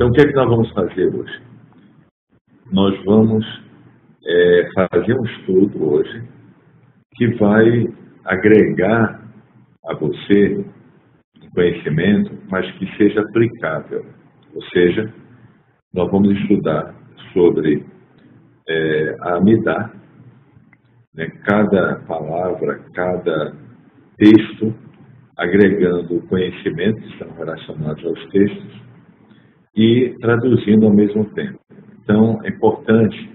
Então, o que é que nós vamos fazer hoje? Nós vamos fazer um estudo hoje que vai agregar a você um conhecimento, mas que seja aplicável. Ou seja, nós vamos estudar sobre a Amidá, né? Cada palavra, cada texto, agregando conhecimentos que estão relacionados aos textos e traduzindo ao mesmo tempo. Então, é importante,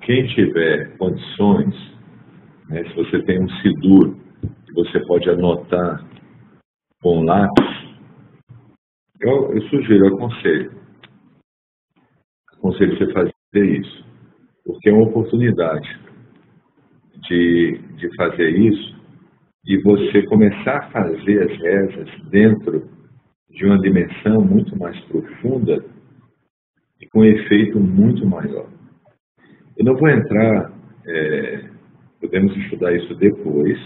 quem tiver condições, né, se você tem um Sidur, que você pode anotar com lápis, eu sugiro, eu aconselho você fazer isso, porque é uma oportunidade de fazer isso e você começar a fazer as rezas dentro de uma dimensão muito mais profunda e com um efeito muito maior. Eu não vou entrar, podemos estudar isso depois,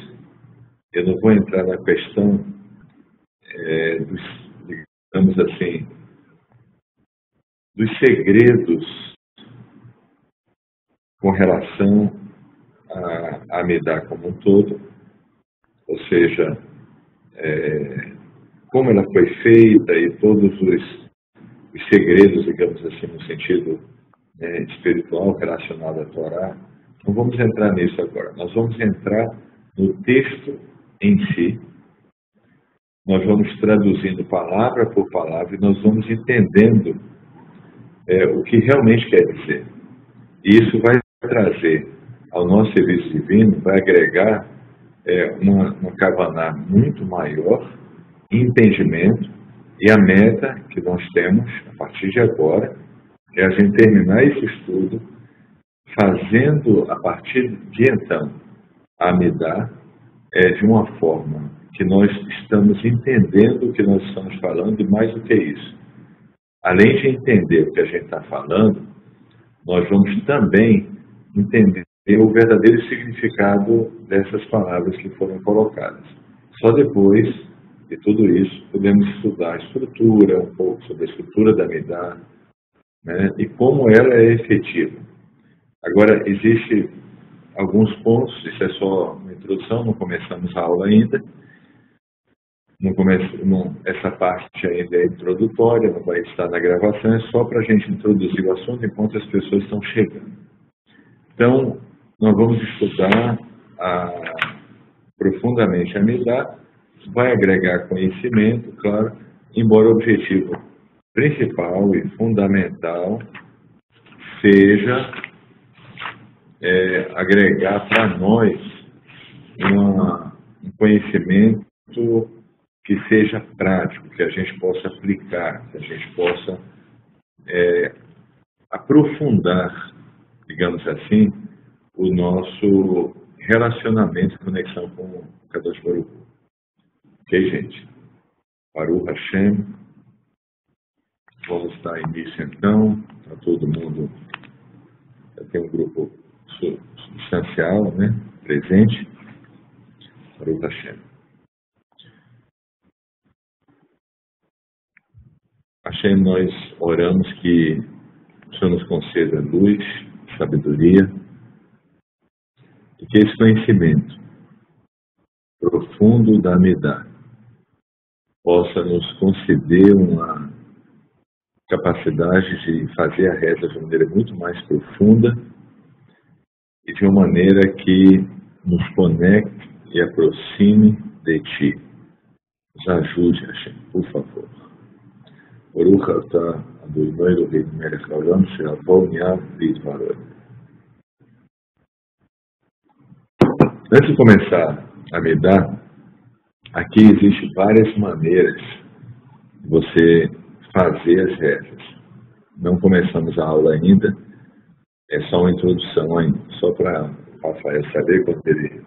eu não vou entrar na questão digamos assim, dos segredos com relação a Amidá como um todo, ou seja, como ela foi feita e todos os segredos, digamos assim, no sentido espiritual relacionado à Torá. Não vamos entrar nisso agora. Nós vamos entrar no texto em si. Nós vamos traduzindo palavra por palavra e nós vamos entendendo o que realmente quer dizer. E isso vai trazer ao nosso serviço divino, vai agregar uma kavaná muito maior em entendimento, e a meta que nós temos a partir de agora é a gente terminar esse estudo fazendo a partir de então a Amidá de uma forma que nós estamos entendendo o que nós estamos falando, e mais do que isso, além de entender o que a gente está falando, nós vamos também entender o verdadeiro significado dessas palavras que foram colocadas. Só depois de tudo isso, podemos estudar a estrutura, um pouco sobre a estrutura da Amidá, né, e como ela é efetiva. Agora, existem alguns pontos, isso é só uma introdução, não começamos a aula ainda, essa parte ainda é introdutória, não vai estar na gravação, é só para a gente introduzir o assunto enquanto as pessoas estão chegando. Então, nós vamos estudar profundamente a Amidá, vai agregar conhecimento, claro, embora o objetivo principal e fundamental seja agregar para nós um conhecimento que seja prático, que a gente possa aplicar, que a gente possa aprofundar, digamos assim, o nosso relacionamento e conexão com o Kadosh Baruch Hu. Ok, gente? Baruch Hashem. Vamos dar início então. Está todo mundo. Já tem um grupo substancial, né? Presente. Baruch Hashem. Hashem, nós oramos que o Senhor nos conceda luz, sabedoria, e que esse conhecimento profundo da Amidá possa nos conceder uma capacidade de fazer a reza de maneira muito mais profunda e de uma maneira que nos conecte e aproxime de Ti. Nos ajude, Hashem, por favor. Baruch atah Adonai Eloheinu melech haolam she'avo ni'av v'yitbaror. Antes de começar a Amidá, aqui existem várias maneiras de você fazer as rezas. Não começamos a aula ainda, é só uma introdução ainda, só para o Rafael saber quando ele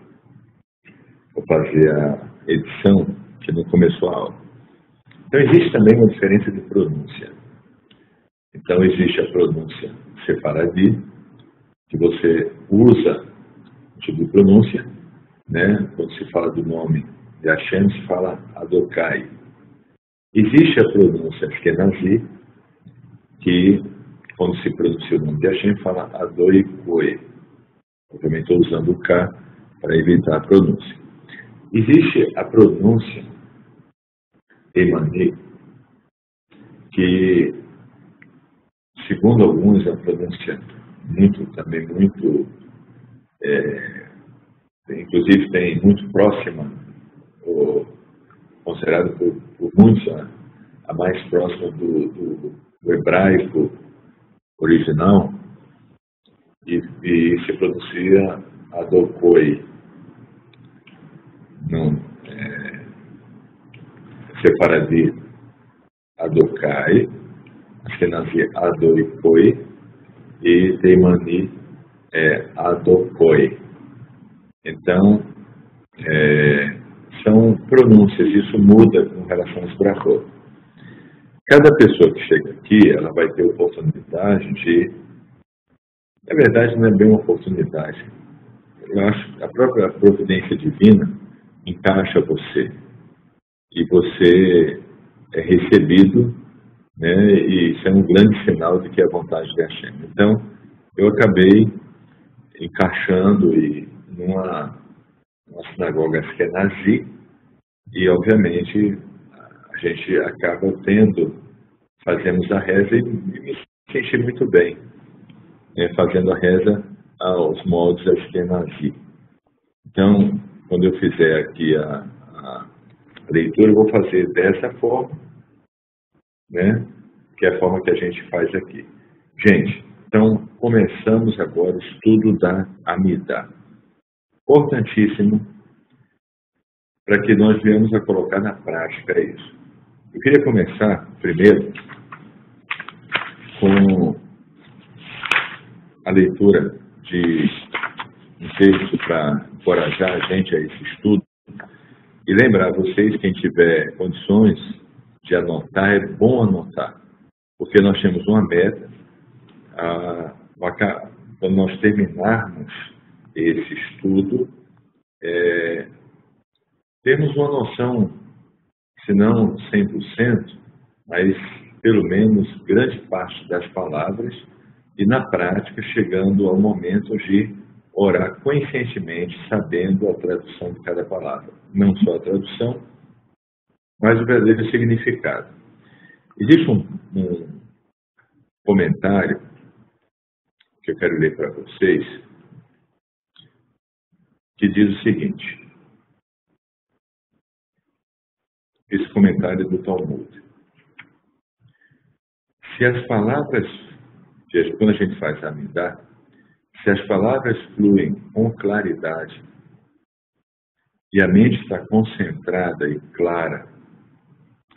for fazer a edição, que não começou a aula. Então existe também uma diferença de pronúncia. Então existe a pronúncia sefaradi, que você usa o tipo de pronúncia, né? Quando se fala do nome de Hashem, se fala Adokai. Existe a pronúncia Ashkenazi, que, quando se pronuncia o nome de Hashem, fala Adoi Koe. Obviamente estou usando o K para evitar a pronúncia. Existe a pronúncia Emani, que, segundo alguns, é uma pronúncia também muito, inclusive tem muito próxima, ou considerado por muitos a mais próxima do hebraico original, e se pronuncia Adokoi, Sefaradi Adokai, Ashkenazi Adoikoi e Teimani Adokoi. Então, são pronúncias, isso muda com relação aos brachot. Cada pessoa que chega aqui, ela vai ter oportunidade de... Na verdade, não é bem uma oportunidade. Eu acho que a própria providência divina encaixa você. E você é recebido, né, e isso é um grande sinal de que é a vontade de Hashem. Então, eu acabei encaixando numa sinagoga Ashkenazi, e, obviamente, a gente acaba fazemos a reza e me senti muito bem, né, fazendo a reza aos moldes Ashkenazi. Então, quando eu fizer aqui a leitura, eu vou fazer dessa forma, né, que é a forma que a gente faz aqui. Gente, então, começamos agora o estudo da Amidah. Importantíssimo para que nós venhamos a colocar na prática isso. Eu queria começar, primeiro, com a leitura de um texto para encorajar a gente a esse estudo. E lembrar a vocês, quem tiver condições de anotar, é bom anotar, porque nós temos uma meta, quando nós terminarmos esse estudo, temos uma noção, se não 100%, mas pelo menos grande parte das palavras, e na prática chegando ao momento de orar conscientemente, sabendo a tradução de cada palavra. Não só a tradução, mas o verdadeiro significado. Existe um comentário que eu quero ler para vocês, que diz o seguinte. Esse comentário é do Talmud. Se as palavras, quando a gente faz a Amidah, se as palavras fluem com claridade e a mente está concentrada e clara,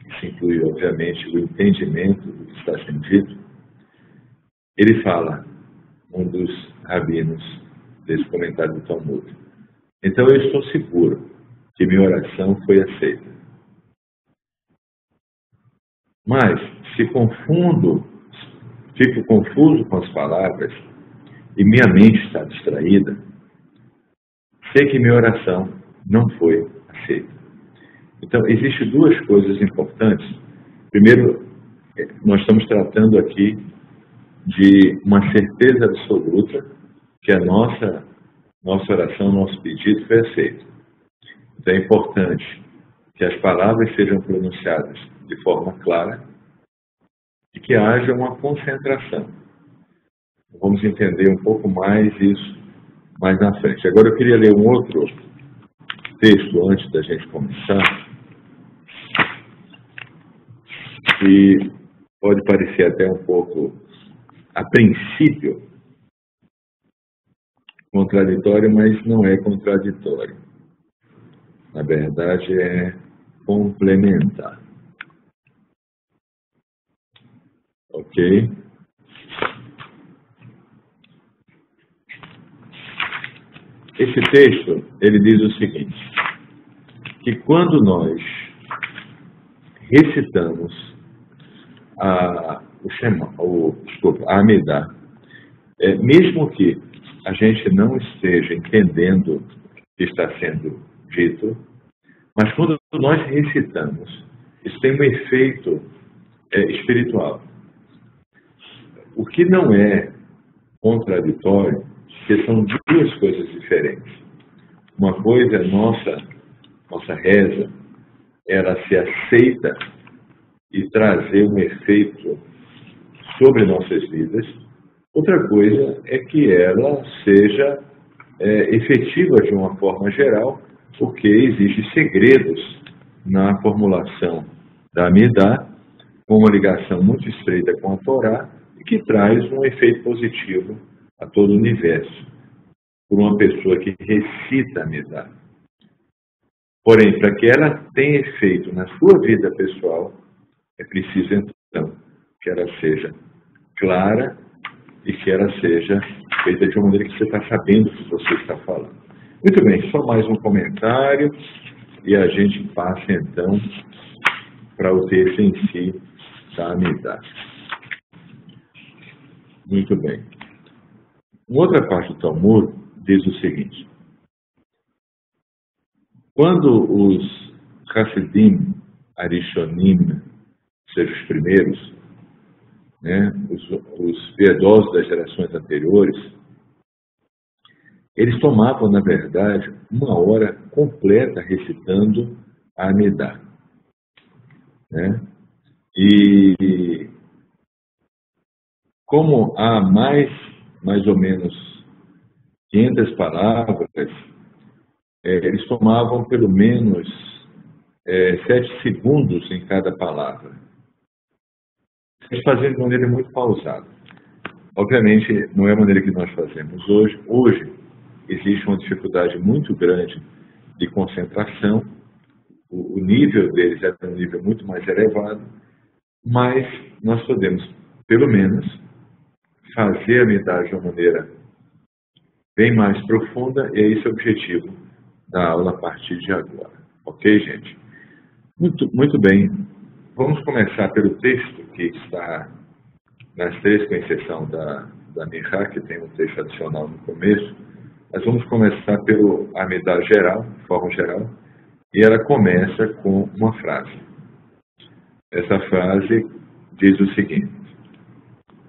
isso inclui, obviamente, o entendimento do que está sendo dito, ele fala, um dos rabinos desse comentário do Talmud. Então eu estou seguro que minha oração foi aceita. Mas, se fico confuso com as palavras e minha mente está distraída, sei que minha oração não foi aceita. Então, existem duas coisas importantes. Primeiro, nós estamos tratando aqui de uma certeza absoluta que a nossa oração, nosso pedido foi aceito. Então, é importante que as palavras sejam pronunciadas de forma clara e que haja uma concentração. Vamos entender um pouco mais isso mais na frente. Agora eu queria ler um outro texto antes da gente começar, que pode parecer até um pouco, a princípio, contraditório, mas não é contraditório. Na verdade, é complementar. Ok? Esse texto, ele diz o seguinte, que quando nós recitamos a Amidah, mesmo que a gente não esteja entendendo o que está sendo dito, mas quando nós recitamos isso tem um efeito espiritual. O que não é contraditório, porque são duas coisas diferentes. Uma coisa é nossa reza, ela se aceita e trazer um efeito sobre nossas vidas. Outra coisa é que ela seja efetiva de uma forma geral, porque existem segredos na formulação da Amidah, com uma ligação muito estreita com a Torá, e que traz um efeito positivo a todo o universo, por uma pessoa que recita a Amidah. Porém, para que ela tenha efeito na sua vida pessoal, é preciso, então, que ela seja clara e que ela seja feita de uma maneira que você está sabendo o que você está falando. Muito bem, só mais um comentário e a gente passa, então, para o texto em si da Amidah. Muito bem. Uma outra parte do Talmud diz o seguinte: quando os Hasidim Arishonim, sejam os primeiros, né, os piedosos das gerações anteriores, eles tomavam, na verdade, 1 hora completa recitando a Amidah, né? E como há mais ou menos 500 palavras, eles tomavam pelo menos 7 segundos em cada palavra. Eles faziam de maneira muito pausada. Obviamente, não é a maneira que nós fazemos hoje. Hoje, existe uma dificuldade muito grande de concentração. O nível deles é um nível muito mais elevado, mas nós podemos, pelo menos, fazer a Amidah de uma maneira bem mais profunda, e é esse o objetivo da aula a partir de agora. Ok, gente? Muito bem. Vamos começar pelo texto que está nas 3, com exceção da Mihá, que tem um texto adicional no começo. Nós vamos começar pelo Amidah geral, de forma geral, e ela começa com uma frase. Essa frase diz o seguinte: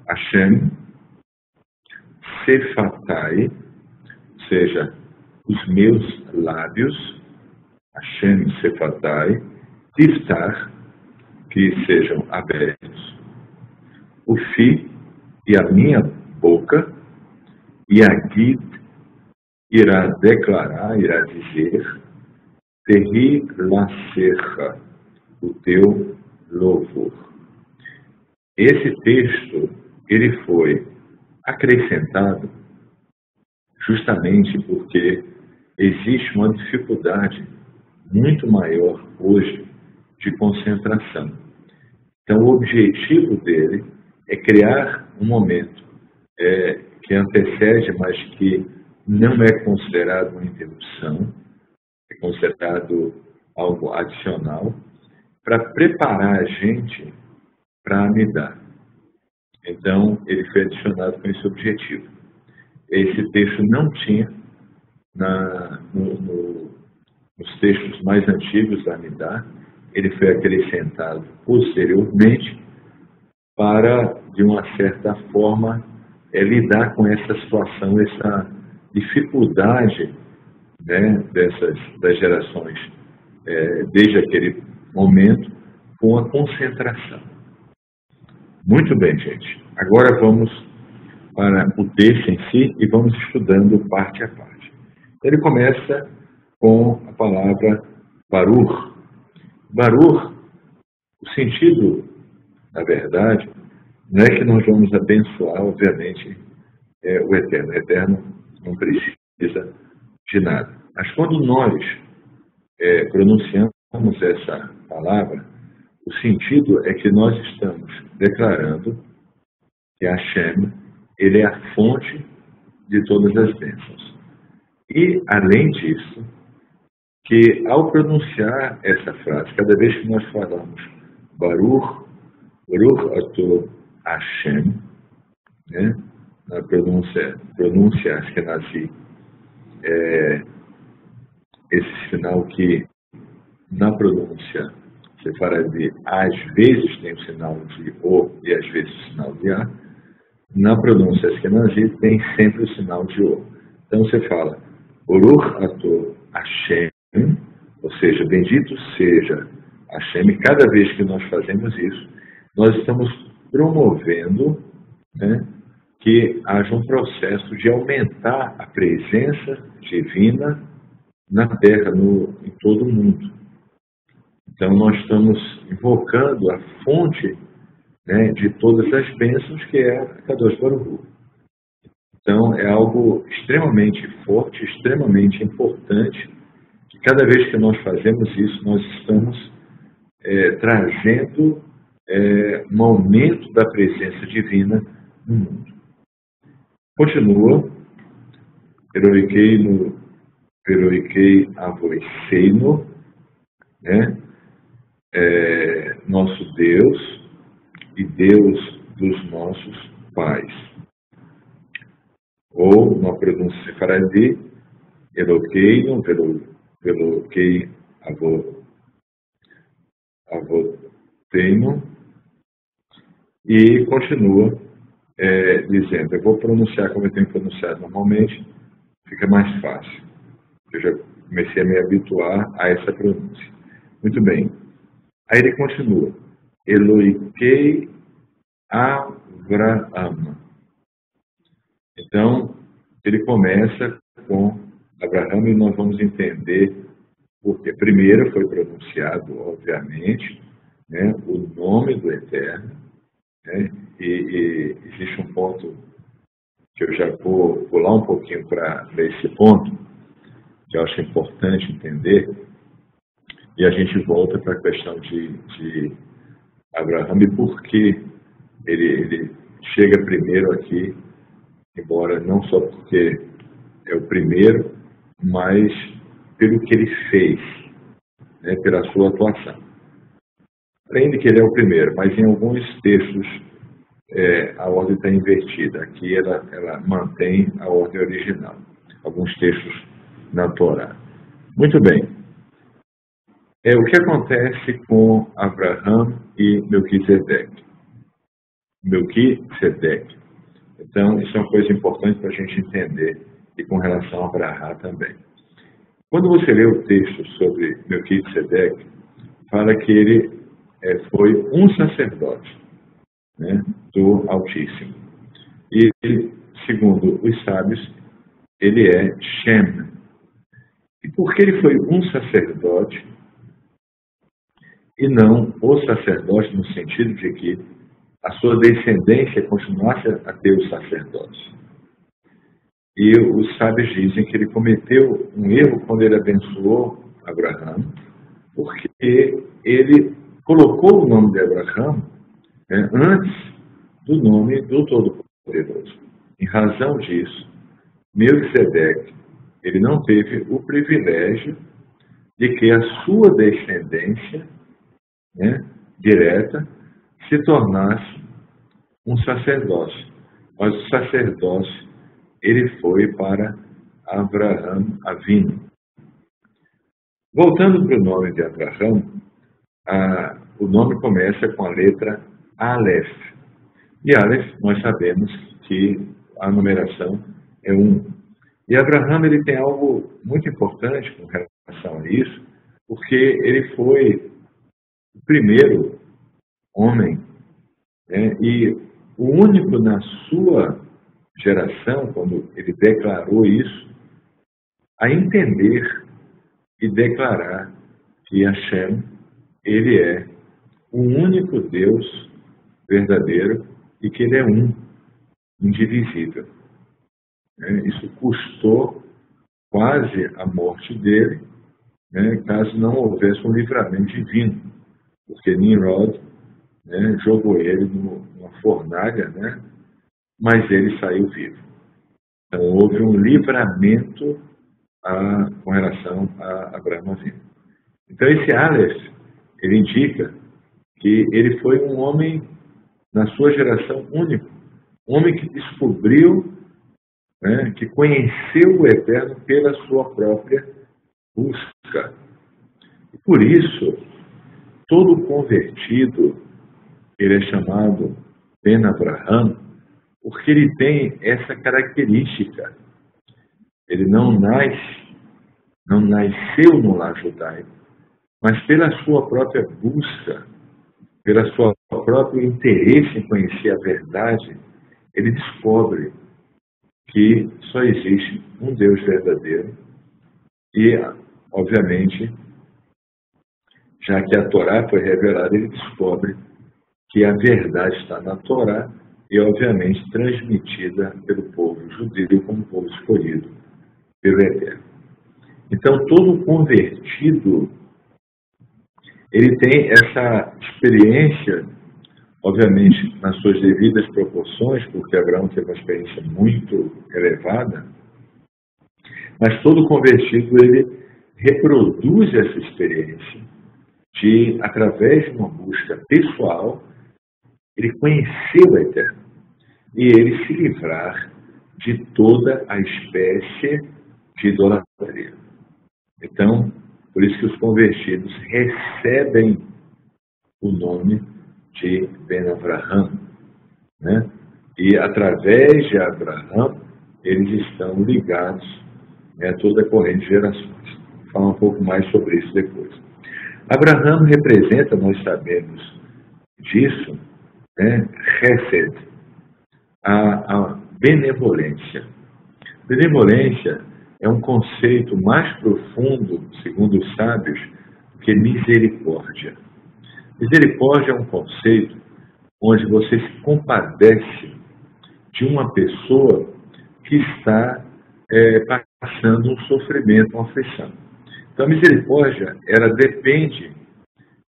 Hashem Sefatai, ou seja, os meus lábios, Hashem Sefatai, Tiftar, que sejam abertos, o Fi e a minha boca, e a Gid irá declarar, irá dizer, Terri Laserra, o teu louvor. Esse texto, ele foi acrescentado justamente porque existe uma dificuldade muito maior hoje de concentração. Então, o objetivo dele é criar um momento que antecede, mas que não é considerado uma interrupção, é considerado algo adicional, para preparar a gente para a Amidah. Então, ele foi adicionado com esse objetivo. Esse texto não tinha nos textos mais antigos da Amidah. Ele foi acrescentado posteriormente para, de uma certa forma, lidar com essa situação, essa dificuldade, né, das gerações, desde aquele momento, com a concentração. Muito bem, gente. Agora vamos para o texto em si e vamos estudando parte a parte. Ele começa com a palavra Baruch. Baruch, o sentido, na verdade, não é que nós vamos abençoar, obviamente, o Eterno. O Eterno não precisa de nada. Mas quando nós pronunciamos essa palavra, o sentido é que nós estamos declarando que Hashem, ele é a fonte de todas as bênçãos. E, além disso, que ao pronunciar essa frase, cada vez que nós falamos Baruch Ato Hashem, né, na pronúncia Ashkenazi, esse sinal que na pronúncia Sefaradi às vezes tem o sinal de O e às vezes o sinal de A. Na pronúncia Ashkenazi tem sempre o sinal de O. Então você fala Baruch Atah Hashem, ou seja, bendito seja Hashem. E cada vez que nós fazemos isso, nós estamos promovendo, né, que haja um processo de aumentar a presença divina na Terra, em todo o mundo. Então, nós estamos invocando a fonte, né, de todas as bênçãos, que é a Kadosh Baruch Hu. Então, é algo extremamente forte, extremamente importante, que cada vez que nós fazemos isso, nós estamos trazendo um aumento da presença divina no mundo. Continua, Eloikei Avoiseinu, né? Nosso Deus e Deus dos nossos pais. Ou, uma pronúncia sefaradi, Elokeinu, Velokei Avoteinu, e continua dizendo, eu vou pronunciar como eu tenho pronunciado normalmente, fica mais fácil. Eu já comecei a me habituar a essa pronúncia. Muito bem. Aí ele continua. Eloikei Avraham. Então, ele começa com Abraham e nós vamos entender por quê. Primeiro foi pronunciado, obviamente, né, o nome do Eterno, né, e existe um ponto que eu já vou pular um pouquinho para esse ponto, que eu acho importante entender, e a gente volta para a questão de Abraham e por que ele chega primeiro aqui, embora não só porque é o primeiro, mas pelo que ele fez, né, pela sua atuação. Além de que ele é o primeiro, mas em alguns textos a ordem está invertida. Aqui ela mantém a ordem original. Alguns textos na Torá. Muito bem. O que acontece com Abraham e Melquisedeque? Então, isso é uma coisa importante para a gente entender, e com relação a Abraham também. Quando você lê o texto sobre Melquisedeque, fala que ele foi um sacerdote, né, do Altíssimo. E, segundo os sábios, ele é Shem. E por que ele foi um sacerdote e não o sacerdote no sentido de que a sua descendência continuasse a ter o sacerdócio? E os sábios dizem que ele cometeu um erro quando ele abençoou Abraham, porque ele colocou o nome de Abraham, né, antes do nome do Todo-Poderoso. Em razão disso, Melquisedeque, ele não teve o privilégio de que a sua descendência, né, direta, se tornasse um sacerdócio. Mas o sacerdócio, ele foi para Abraham Avinu. Voltando para o nome de Abraham, o nome começa com a letra Aleph. E Aleph, nós sabemos que a numeração é 1. E Abraham, ele tem algo muito importante com relação a isso, porque ele foi o primeiro homem, né, e o único na sua geração, quando ele declarou isso, a entender e declarar que Hashem, ele é o único Deus verdadeiro e que ele é indivisível. Isso custou quase a morte dele, né, caso não houvesse um livramento divino, porque Nimrod, né, jogou ele numa fornalha, né, mas ele saiu vivo. Então houve um livramento com relação a Abraão Avinu. Então esse Aleph, ele indica que ele foi um homem na sua geração único, um homem que descobriu, né, que conheceu o Eterno pela sua própria busca. E por isso todo convertido, ele é chamado Ben Abraham, porque ele tem essa característica. Ele não nasceu no lar judaico, mas pela sua própria busca, pela sua próprio interesse em conhecer a verdade, ele descobre que só existe um Deus verdadeiro e, obviamente, já que a Torá foi revelada, ele descobre que a verdade está na Torá e, obviamente, transmitida pelo povo judeu como povo escolhido pelo Eterno. Então, todo convertido, ele tem essa experiência, obviamente, nas suas devidas proporções, porque Abraão teve uma experiência muito elevada, mas todo convertido, ele reproduz essa experiência de, através de uma busca pessoal, ele conhecer o Eterno e ele se livrar de toda a espécie de idolatria. Então, por isso que os convertidos recebem o nome de Ben Abraham, né? E através de Abraão, eles estão ligados, né, a toda a corrente de gerações. Vou falar um pouco mais sobre isso depois. Abraão representa, nós sabemos disso, né, Chesed, a benevolência. Benevolência é um conceito mais profundo, segundo os sábios, que misericórdia. Misericórdia é um conceito onde você se compadece de uma pessoa que está passando um sofrimento, uma aflição. Então, a misericórdia, ela depende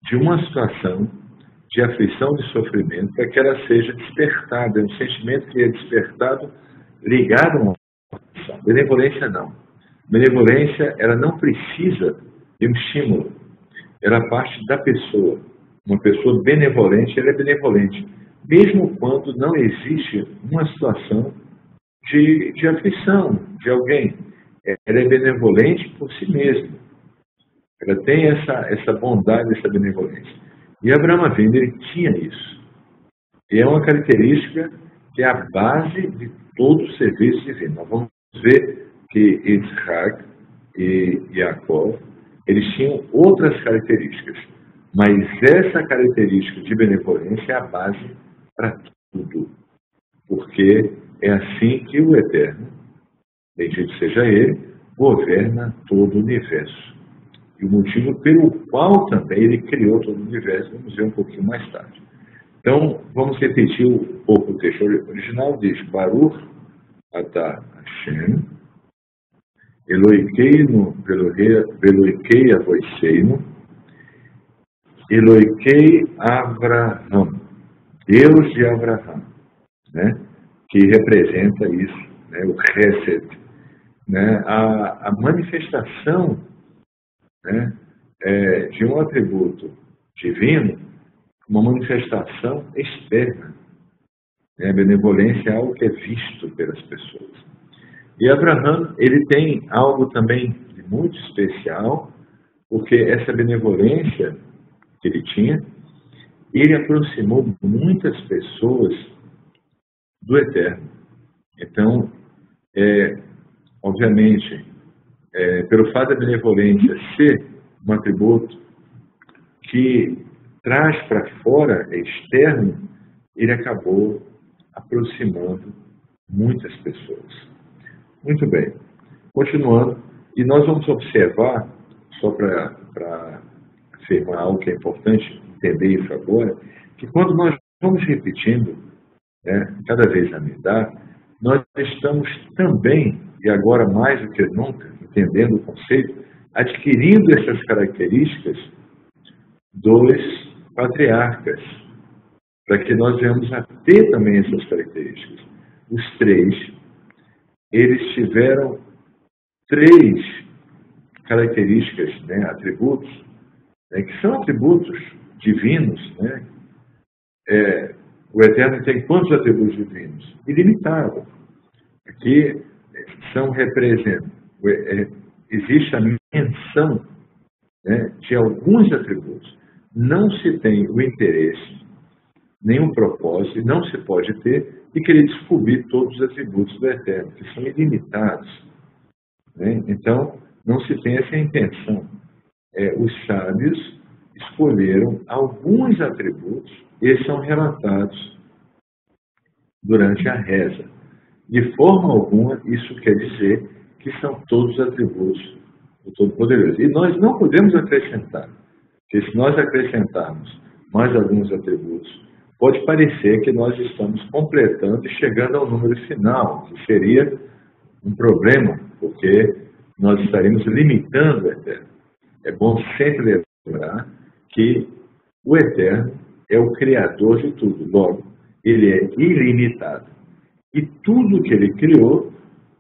de uma situação de aflição, de sofrimento, para que ela seja despertada. É um sentimento que é despertado ligado a uma aflição. Benevolência, não. Benevolência, ela não precisa de um estímulo. Ela parte da pessoa. Uma pessoa benevolente, ela é benevolente, mesmo quando não existe uma situação de aflição de alguém. Ela é benevolente por si mesma. Ela tem essa bondade, essa benevolência. E Abraão Avinu, ele tinha isso. E é uma característica que é a base de todo o serviço divino. Nós vamos ver que Isaac e Jacó, eles tinham outras características. Mas essa característica de benevolência é a base para tudo. Porque é assim que o Eterno, bendito seja Ele, governa todo o universo. E o motivo pelo qual também Ele criou todo o universo, vamos ver um pouquinho mais tarde. Então, vamos repetir um pouco o texto original, diz, Baruch atah Hashem, Eloheinu veloikei avoseinu, Eloikei Abraham, Deus de Abraham, né? Que representa isso, né? O Chesed, né? A manifestação, né? De um atributo divino, uma manifestação externa. Né? A benevolência é algo que é visto pelas pessoas. E Abraham, ele tem algo também de muito especial, porque essa benevolência que ele tinha, ele aproximou muitas pessoas do Eterno. Então, obviamente, pelo fato da benevolência ser um atributo que traz para fora, é externo, ele acabou aproximando muitas pessoas. Muito bem. Continuando, e nós vamos observar, só para afirmar algo que é importante entender isso agora, que quando nós vamos repetindo, né, cada vez a Amidá, nós estamos também, e agora mais do que nunca, entendendo o conceito, adquirindo essas características dos patriarcas, para que nós venhamos a ter também essas características. Os três, eles tiveram três características, né, atributos, né, que são atributos divinos. Né? O Eterno tem quantos atributos divinos? Ilimitados. Aqui são representam. Existe a menção, né, de alguns atributos, não se tem o interesse, nenhum propósito, não se pode ter de querer descobrir todos os atributos do Eterno, que são ilimitados, né? Então, não se tem essa intenção. Os sábios escolheram alguns atributos, e são relatados durante a reza. De forma alguma, isso quer dizer que são todos os atributos do Todo-Poderoso. E nós não podemos acrescentar, porque se nós acrescentarmos mais alguns atributos, pode parecer que nós estamos completando e chegando ao número final, que seria um problema, porque nós estaremos limitando o Eterno. É bom sempre lembrar que o Eterno é o Criador de tudo. Logo, ele é ilimitado. E tudo que ele criou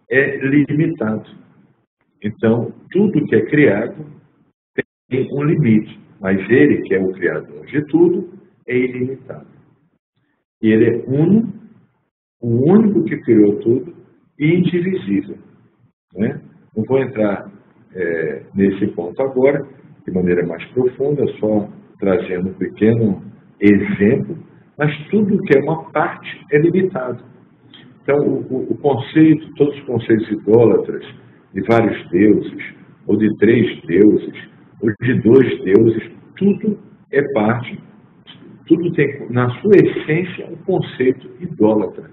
é limitado. Então, tudo que é criado tem um limite. Mas ele, que é o Criador de tudo, é ilimitado. E ele é uno, o único que criou tudo, e indivisível, né? Não vou entrar nesse ponto agora, de maneira mais profunda, só trazendo um pequeno exemplo, mas tudo que é uma parte é limitado. Então, o conceito, todos os conceitos idólatras de vários deuses, ou de 3 deuses, ou de 2 deuses, tudo é parte, tudo tem na sua essência um conceito idólatra.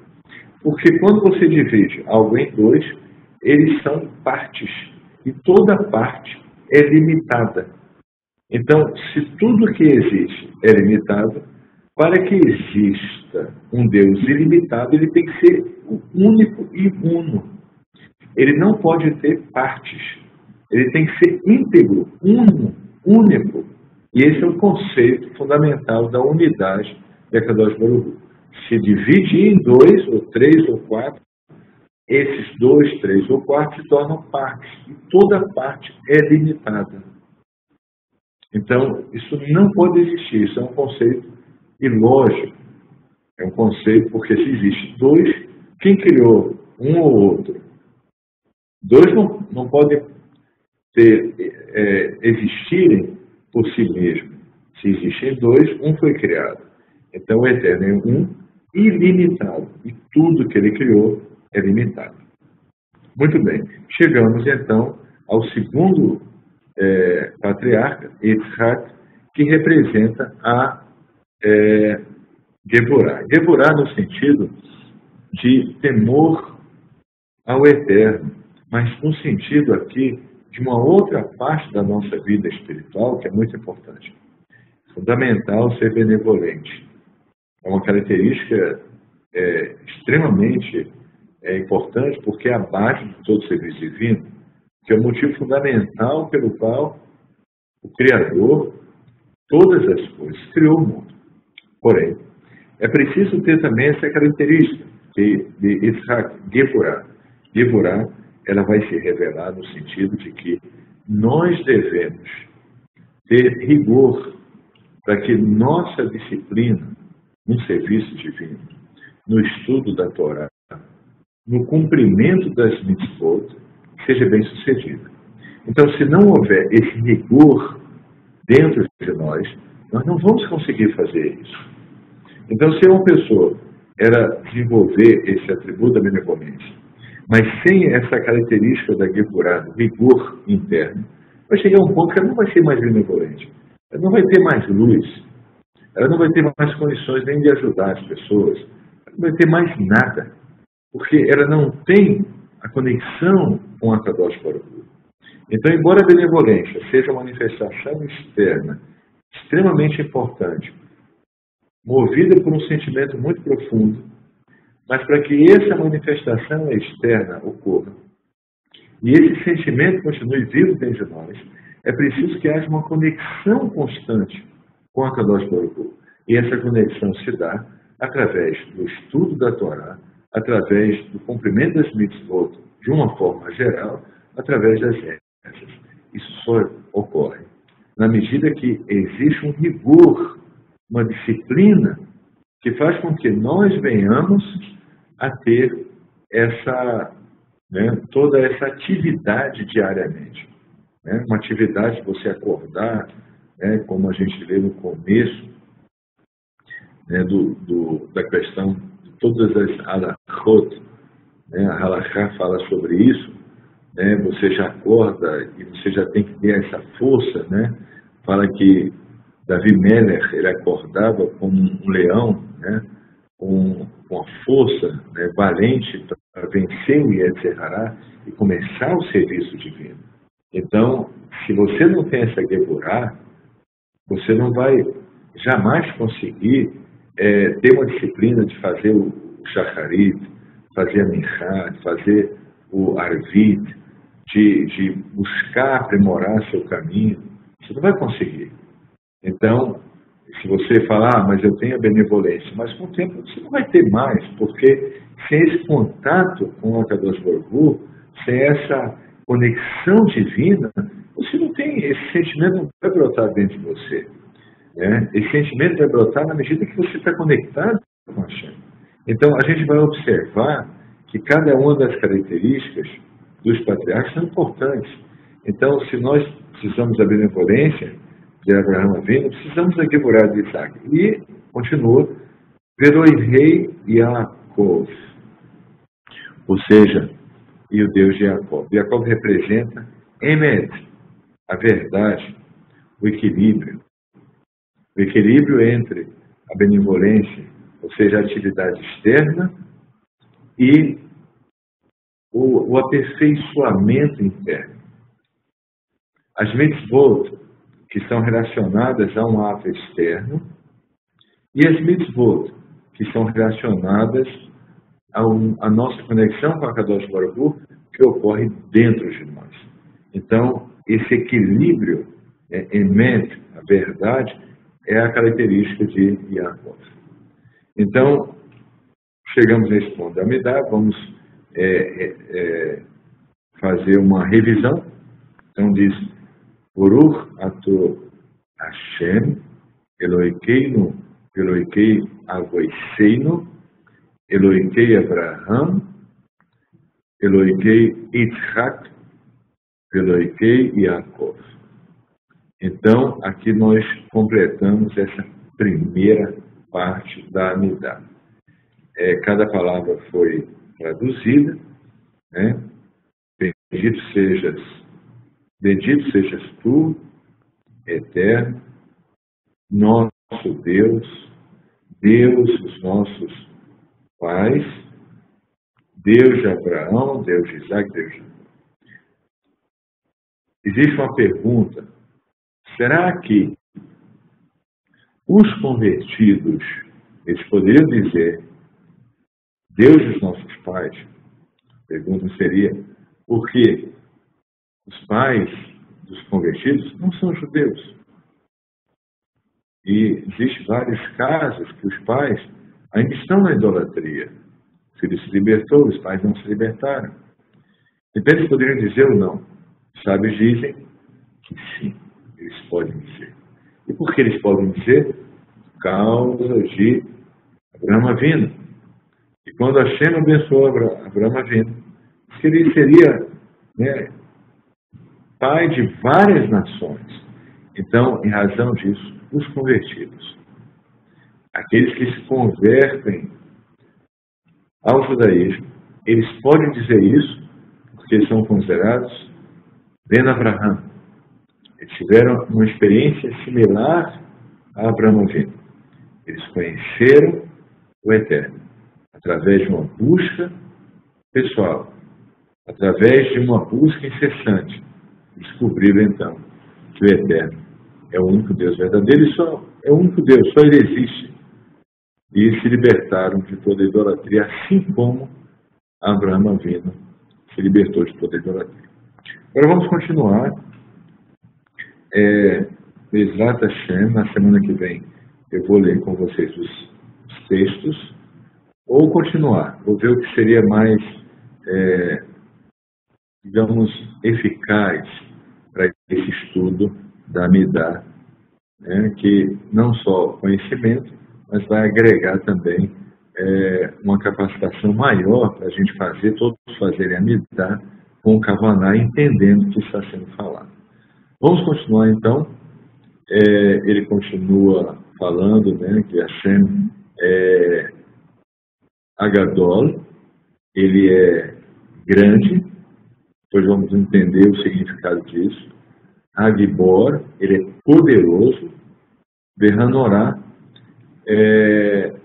Porque quando você divide algo em 2, eles são partes, e toda parte é limitada. Então, se tudo que existe é limitado, para que exista um Deus ilimitado, ele tem que ser único e uno. Ele não pode ter partes. Ele tem que ser íntegro, uno, único. E esse é o conceito fundamental da unidade de Akadosh Baruch Hu. Se dividir em 2, ou 3, ou 4, esses 2, 3 ou 4 se tornam partes. E toda parte é limitada. Então, isso não pode existir. Isso é um conceito ilógico. É um conceito porque se existe 2, quem criou um ou outro? 2 não podem existirem por si mesmos. Se existem 2, um foi criado. Então, o Eterno é um ilimitado. E tudo que ele criou é limitado. Muito bem. Chegamos, então, ao segundo patriarca, Yitzhak, que representa a Gevorah. Gevorah no sentido de temor ao Eterno, mas no sentido aqui de uma outra parte da nossa vida espiritual que é muito importante. Fundamental ser benevolente. É uma característica extremamente importante porque é a base de todo serviço divino, que é o motivo fundamental pelo qual o Criador, todas as coisas, criou o mundo. Porém, é preciso ter também essa característica de Yitzhak, Gevorah. Gevorah, ela vai se revelar no sentido de que nós devemos ter rigor para que nossa disciplina no serviço divino, no estudo da Torá, no cumprimento das mitzvot, seja bem sucedida. Então, se não houver esse rigor dentro de nós não vamos conseguir fazer isso. Então, se uma pessoa desenvolver esse atributo da benevolência, mas sem essa característica da Gevorah, do rigor interno, vai chegar a um ponto que ela não vai ser mais benevolente. Ela não vai ter mais luz. Ela não vai ter mais condições nem de ajudar as pessoas. Ela não vai ter mais nada. Porque ela não tem a conexão com a Kadosh Baruch Hu. Então, embora a benevolência seja uma manifestação externa extremamente importante, movida por um sentimento muito profundo, mas para que essa manifestação externa ocorra, e esse sentimento continue vivo dentro de nós, é preciso que haja uma conexão constante com a Kadosh Baruch Hu. E essa conexão se dá através do estudo da Torá, através do cumprimento das mitzvot de uma forma geral, através das regras. Isso só ocorre na medida que existe um rigor, uma disciplina que faz com que nós venhamos a ter toda essa atividade diariamente. Uma atividade de você acordar, né, como a gente lê no começo, né, da questão de todas as halachot, né, a halachá fala sobre isso, né, você já acorda e você já tem que ter essa força, né, fala que Davi Melech, ele acordava como um leão, né, com a força, né, valente para vencer o Yetzer Hará e começar o serviço divino. Então, se você não tem essa Geburá, você não vai jamais conseguir ter uma disciplina de fazer o Shacharit, fazer a Minchá, fazer o Arvit, de buscar aprimorar seu caminho. Você não vai conseguir. Então, se você falar, mas eu tenho a benevolência, mas com o tempo você não vai ter mais, porque sem esse contato com a Kadosh Baruch Hu, sem essa conexão divina, você não tem, esse sentimento não vai brotar dentro de você. Né? Esse sentimento vai brotar na medida que você está conectado com a Hashem. Então, a gente vai observar que cada uma das características dos patriarcas são importantes. Então, se nós precisamos da benevolência de Abraão Avinu, precisamos da Geburá de Isaac. E, continua, Veroi Rei Yaakov, ou seja, e o Deus de Jacob. Jacob representa Emet, a verdade, o equilíbrio. O equilíbrio entre a benevolência, ou seja, a atividade externa, e o aperfeiçoamento interno. As mitzvot, que são relacionadas a um ato externo, e as mitzvot, que são relacionadas a nossa conexão com a Kadosh Baruch Hu, que ocorre dentro de nós. Então, esse equilíbrio, emet, a verdade, é a característica de Yaakov. Então, chegamos nesse ponto da Amidá, vamos fazer uma revisão. Então, diz, Baruch ato Hashem, Eloheinu, Elohei Avoseinu, Elohei Abraham, Elohei Yitzhak, Elohei Yaakov. Então, aqui nós completamos essa primeira parte da Amidá. Cada palavra foi traduzida, né? Bendito sejas tu, eterno, nosso Deus, Deus dos nossos pais, Deus de Abraão, Deus de Isaac, Deus de Jacob. Existe uma pergunta: será que os convertidos, eles poderiam dizer Deus dos nossos pais? A pergunta seria, por quê? Os pais dos convertidos não são judeus. E existem vários casos que os pais ainda estão na idolatria. O filho se libertou, os pais não se libertaram. Então eles poderiam dizer ou não. Os sábios dizem que sim, eles podem dizer. E por que eles podem dizer? Por causa de Abraão Avinu. E quando Hashem abençoou Abraão Avinu, que ele seria, né, pai de várias nações. Então, em razão disso, os convertidos, aqueles que se convertem ao judaísmo, eles podem dizer isso porque são considerados Ben Abraham. Eles tiveram uma experiência similar a Abraão Avinu. Eles conheceram o Eterno através de uma busca pessoal, através de uma busca incessante. Descobriram então que o Eterno é o único Deus verdadeiro e só é o único Deus, só Ele existe. E se libertaram de toda a idolatria, assim como Abraão Avinu se libertou de toda a idolatria. Agora vamos continuar. Bezrat Hashem, na semana que vem eu vou ler com vocês os textos, ou continuar. Vou ver o que seria mais, digamos, eficaz para esse estudo da Amidá, né, que não só conhecimento, mas vai agregar também uma capacitação maior para a gente fazer, todos fazerem Amidá com o Kavaná, entendendo o que está sendo falado. Vamos continuar então. ele continua falando, né, que Hashem é Agadol, ele é grande, depois vamos entender o significado disso. Agibor, ele é poderoso. Berranorá, é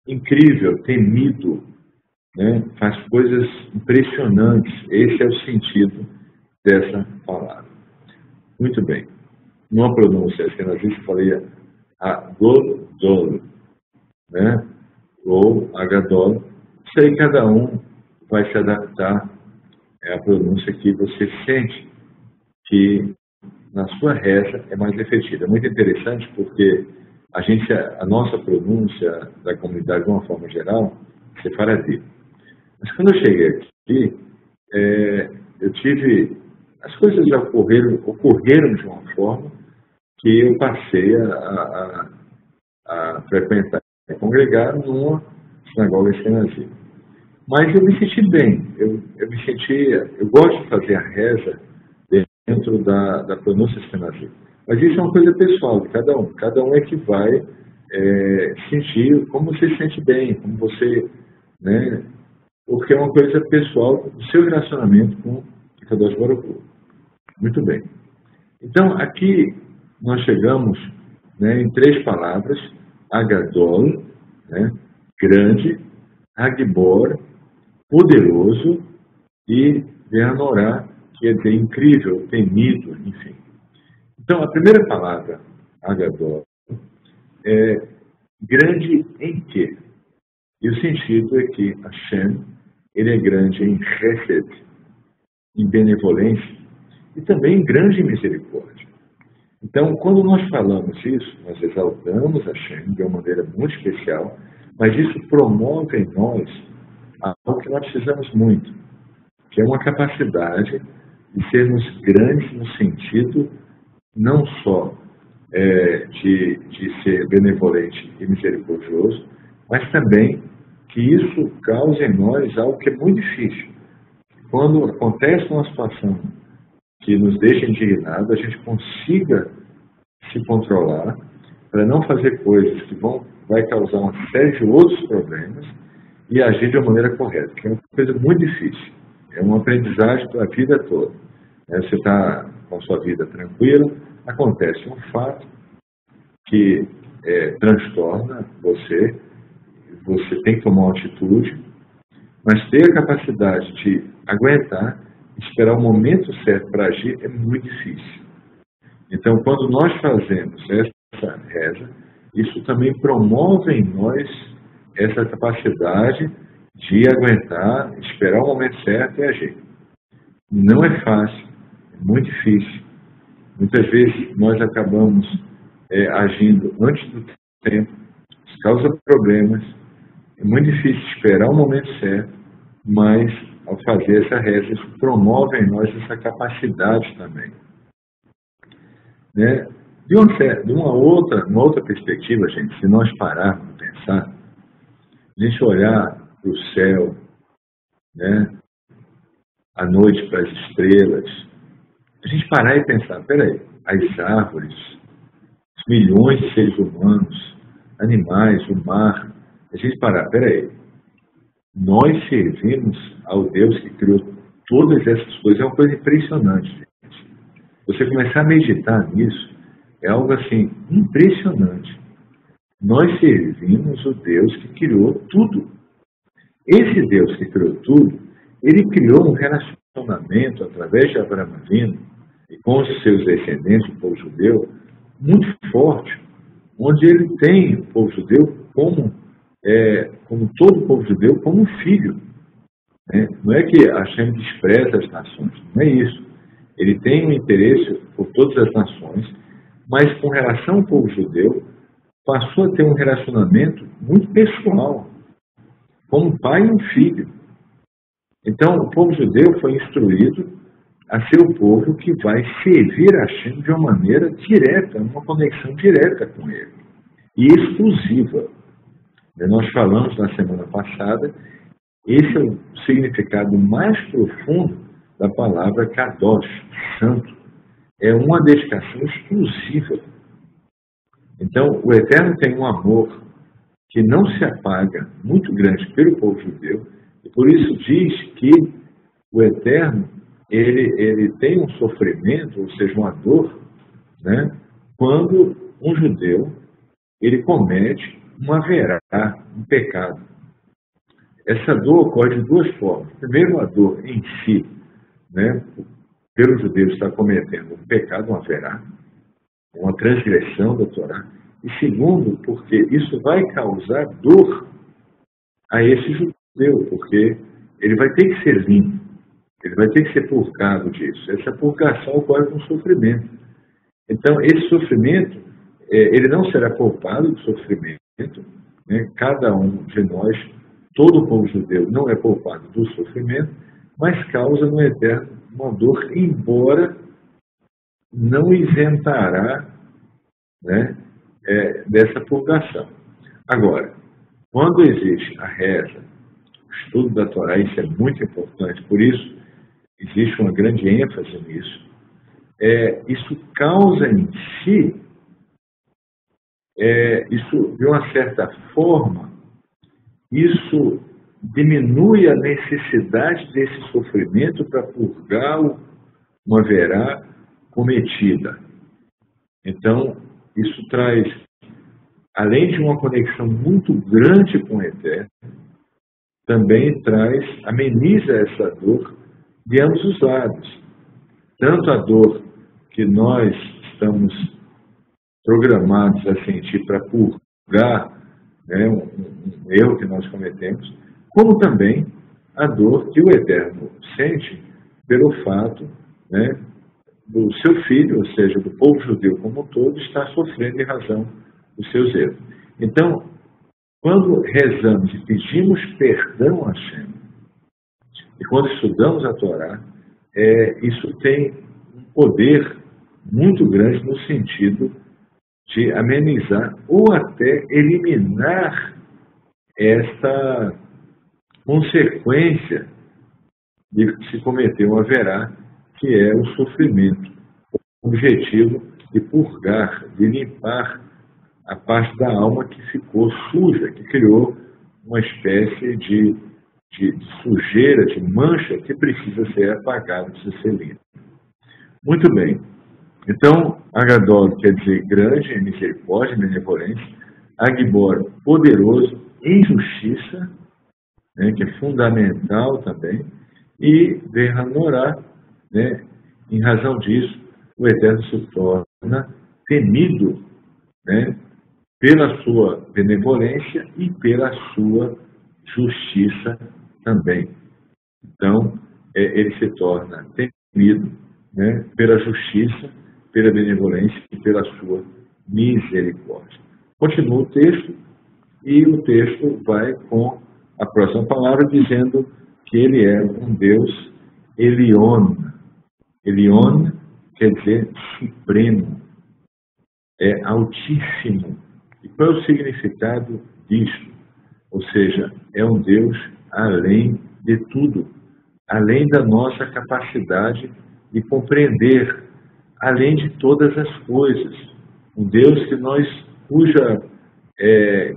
incrível, temido, né? Faz coisas impressionantes. Esse é o sentido dessa palavra. Muito bem. Numa pronúncia askenazista, eu falei Agadol, né? Ou Agadol. Isso aí cada um vai se adaptar à pronúncia que você sente que na sua reza é mais efetiva. É muito interessante porque a nossa pronúncia da comunidade, de uma forma geral, é sefaradita. Mas quando eu cheguei aqui, eu tive... As coisas já ocorreram de uma forma que eu passei a frequentar e congregar numa sinagoga askenazita. Mas eu me senti bem. Eu gosto de fazer a reza dentro da pronúncia askenazita. Mas isso é uma coisa pessoal de cada um. Cada um é que vai sentir como você se sente bem, como você, né? Porque é uma coisa pessoal do seu relacionamento com o Kadosh Baruch Hu. Muito bem. Então, aqui nós chegamos, né, em 3 palavras: Agadol, né, grande, Agibor, poderoso, e Berranorá, que é bem incrível, temido, enfim. Então, a primeira palavra, Agadol, é grande em quê? E o sentido é que Hashem, ele é grande em Chesed, em benevolência, e também grande em misericórdia. Então, quando nós falamos isso, nós exaltamos Hashem de uma maneira muito especial, mas isso promove em nós algo que nós precisamos muito, que é uma capacidade de sermos grandes no sentido não só de ser benevolente e misericordioso, mas também que isso cause em nós algo que é muito difícil. Quando acontece uma situação que nos deixa indignados, a gente consiga se controlar para não fazer coisas que vai causar uma série de outros problemas e agir de uma maneira correta, que é uma coisa muito difícil. É uma aprendizagem da vida toda. Você está com a sua vida tranquila, acontece um fato que transtorna você tem que tomar uma atitude, mas ter a capacidade de aguentar, esperar o momento certo para agir é muito difícil. Então, quando nós fazemos essa reza, isso também promove em nós essa capacidade de aguentar, esperar o momento certo e agir. Não é fácil, é muito difícil. Muitas vezes nós acabamos agindo antes do tempo, isso causa problemas. É muito difícil esperar o momento certo, mas ao fazer essa reza, isso promove em nós essa capacidade também. Né? De uma outra perspectiva, gente, se nós pararmos de pensar, a gente olhar para o céu, né, à noite para as estrelas, a gente parar e pensar, peraí, as árvores, os milhões de seres humanos, animais, o mar, a gente parar, peraí, nós servimos ao Deus que criou todas essas coisas, é uma coisa impressionante, gente. Você começar a meditar nisso, é algo assim, impressionante. Nós servimos o Deus que criou tudo. Esse Deus que criou tudo, ele criou um relacionamento através de Abraão Avinu e com os seus descendentes, o povo judeu, muito forte, onde ele tem o povo judeu como todo o povo judeu, como um filho. Né? Não é que Hashem despreza as nações, não é isso. Ele tem um interesse por todas as nações, mas com relação ao povo judeu, passou a ter um relacionamento muito pessoal, como um pai e um filho. Então, o povo judeu foi instruído a ser o povo que vai servir a Hashem de uma maneira direta, uma conexão direta com ele, e exclusiva. Nós falamos na semana passada, esse é o significado mais profundo da palavra Kadosh, santo. é uma dedicação exclusiva. Então, o Eterno tem um amor que não se apaga, muito grande pelo povo judeu, e por isso diz que o Eterno, ele tem um sofrimento, ou seja, uma dor, né, quando um judeu, ele comete um haverá, um pecado. Essa dor ocorre de duas formas. Primeiro, a dor em si, né, pelo judeu estar cometendo um pecado, um haverá, uma transgressão da Torá. E segundo, porque isso vai causar dor a esse judeu, porque ele vai ter que ser limpo, ele vai ter que ser purgado disso. Essa purgação ocorre com sofrimento. Então, esse sofrimento, ele não será poupado do sofrimento, né? Cada um de nós, todo o povo judeu não é poupado do sofrimento, mas causa no Eterno uma dor, embora não isentará, né, dessa purgação. Agora, quando existe a reza, o estudo da Torá, isso é muito importante, por isso existe uma grande ênfase nisso, isso causa em si, isso de uma certa forma, isso diminui a necessidade desse sofrimento para purgar uma verá cometida. Então, isso traz, além de uma conexão muito grande com o Eterno, também ameniza essa dor de ambos os lados. Tanto a dor que nós estamos programados a sentir para purgar, né, um erro que nós cometemos, como também a dor que o Eterno sente pelo fato, né, do seu filho, ou seja, do povo judeu como um todo, estar sofrendo em razão dos seus erros. Então, quando rezamos e pedimos perdão a Hashem, e quando estudamos a Torá, isso tem um poder muito grande no sentido de amenizar ou até eliminar esta consequência de se cometer um haverá, que é o sofrimento. O objetivo de purgar, de limpar a parte da alma que ficou suja, que criou uma espécie de sujeira, de mancha que precisa ser apagada, precisa ser limpa. Muito bem. Então, Agadol quer dizer grande em misericórdia, benevolência. Agbor, poderoso em justiça, né, que é fundamental também. E Verhanorá, né, em razão disso, o Eterno se torna temido, né, pela sua benevolência e pela sua justiça também. Então, ele se torna temido, né, pela justiça, pela benevolência e pela sua misericórdia. Continua o texto, e o texto vai com a próxima palavra dizendo que ele é um Deus Elion. Elion quer dizer supremo, é altíssimo. E qual é o significado disso? Ou seja, é um Deus além de tudo, além da nossa capacidade de compreender, além de todas as coisas. Um Deus cuja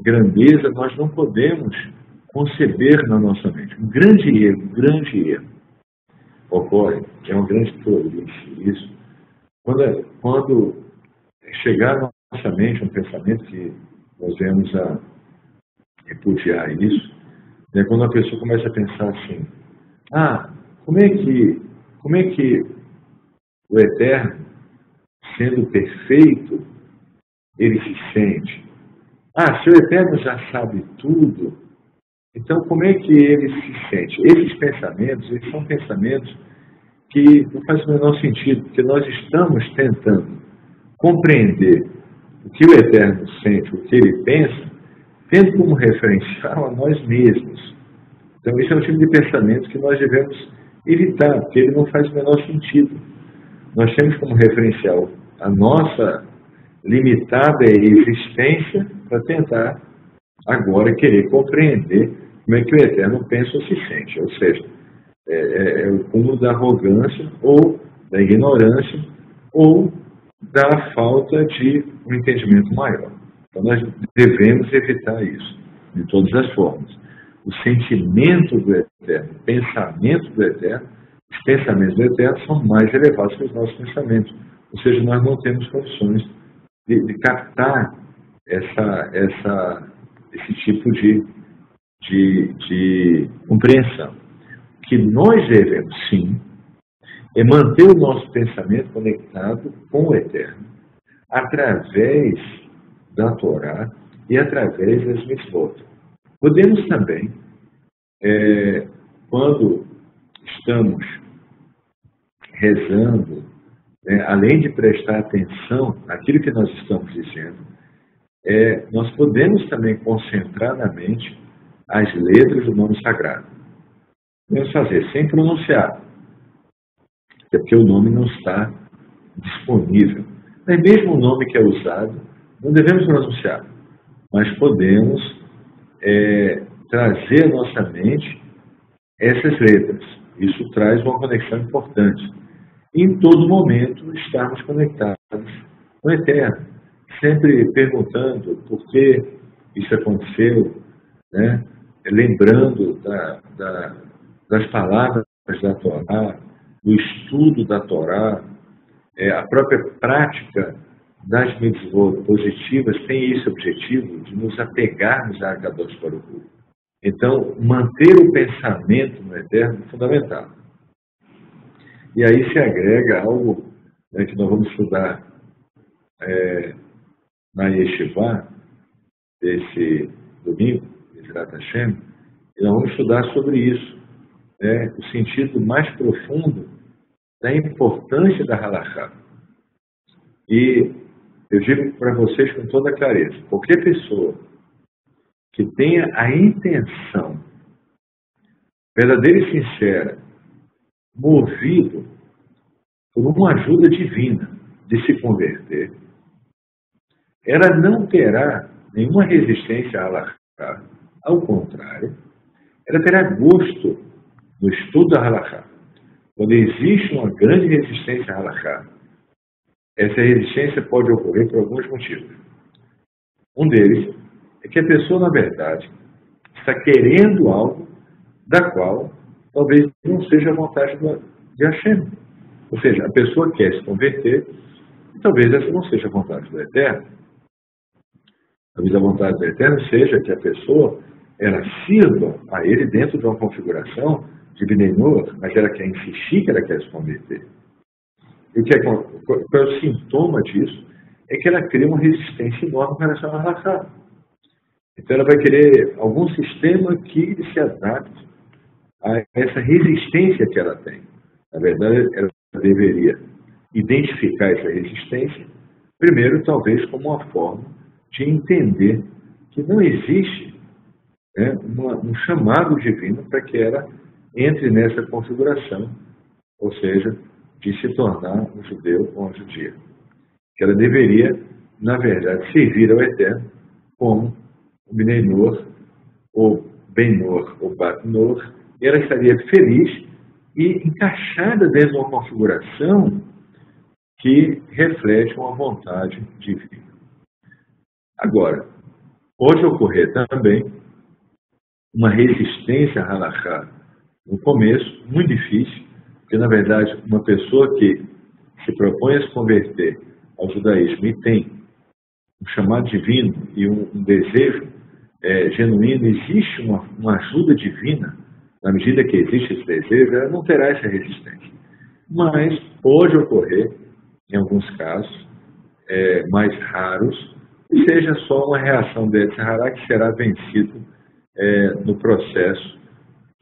grandeza nós não podemos conceber na nossa mente. Um grande erro ocorre, é uma grande tolice isso. Quando chegar na nossa mente um pensamento que nós vemos a repudiar isso, né, quando a pessoa começa a pensar assim, como é que o Eterno, sendo perfeito, ele se sente? Se o Eterno já sabe tudo, então como é que ele se sente? Esses pensamentos, eles são pensamentos que não fazem o menor sentido, porque nós estamos tentando compreender o que o Eterno sente, o que ele pensa, tendo como referencial a nós mesmos. Então, esse é um tipo de pensamento que nós devemos evitar, porque ele não faz o menor sentido. Nós temos como referencial a nossa limitada existência para tentar agora querer compreender como é que o Eterno pensa ou se sente. Ou seja, é o cúmulo da arrogância ou da ignorância ou da falta de um entendimento maior. Então, nós devemos evitar isso, de todas as formas. O sentimento do Eterno, o pensamento do Eterno, os pensamentos do Eterno são mais elevados que os nossos pensamentos. Ou seja, nós não temos condições de captar esse tipo de compreensão. O que nós devemos, sim, é manter o nosso pensamento conectado com o Eterno, através da Torá e através das mitzvot. Podemos também, quando estamos rezando, além de prestar atenção naquilo que nós estamos dizendo, nós podemos também concentrar na mente as letras do nome sagrado. Podemos fazer sem pronunciar, até porque o nome não está disponível. Mas mesmo o nome que é usado, não devemos pronunciar, mas podemos trazer à nossa mente essas letras. Isso traz uma conexão importante. Em todo momento, estarmos conectados com o Eterno, sempre perguntando por que isso aconteceu, né? Lembrando das palavras da Torá, do estudo da Torá, a própria prática das mitzvot positivas tem esse objetivo de nos apegarmos a Kadosh Baruch Hu. Então, manter o pensamento no Eterno é fundamental. E aí se agrega algo, que nós vamos estudar na Yeshivá, desse domingo, Bezrat Hashem, e nós vamos estudar sobre isso, o sentido mais profundo da importância da halachá. E eu digo para vocês com toda clareza, qualquer pessoa que tenha a intenção verdadeira e sincera, movido por uma ajuda divina de se converter, ela não terá nenhuma resistência à halachá. Ao contrário, ela terá gosto no estudo da halachá. Quando existe uma grande resistência à halachá, essa resistência pode ocorrer por alguns motivos. Um deles é que a pessoa, na verdade, está querendo algo da qual talvez não seja a vontade de Hashem. Ou seja, a pessoa quer se converter e talvez essa não seja a vontade do Eterno. Talvez a vontade do Eterno seja que a pessoa ela sirva a ele dentro de uma configuração de Bnei Noach, mas ela quer insistir que ela quer se converter. E qual é o sintoma disso? É que ela cria uma resistência enorme em relação à halachá. Então ela vai querer algum sistema que se adapte a essa resistência que ela tem. Na verdade, ela deveria identificar essa resistência, primeiro, talvez, como uma forma de entender que não existe um chamado divino para que ela entre nessa configuração, ou seja, de se tornar um judeu ou uma judia. Que ela deveria, na verdade, servir ao Eterno como o Bnei Noach, ou Ben Noach, ou Bat Noach, e ela estaria feliz e encaixada dentro de uma configuração que reflete uma vontade divina. Agora, pode ocorrer também uma resistência à halachá no começo, muito difícil, porque, na verdade, uma pessoa que se propõe a se converter ao judaísmo e tem um chamado divino e um desejo genuíno, existe uma ajuda divina, na medida que existe esse desejo, ela não terá essa resistência. Mas pode ocorrer, em alguns casos, mais raros, que seja só uma reação desse hará que será vencido no processo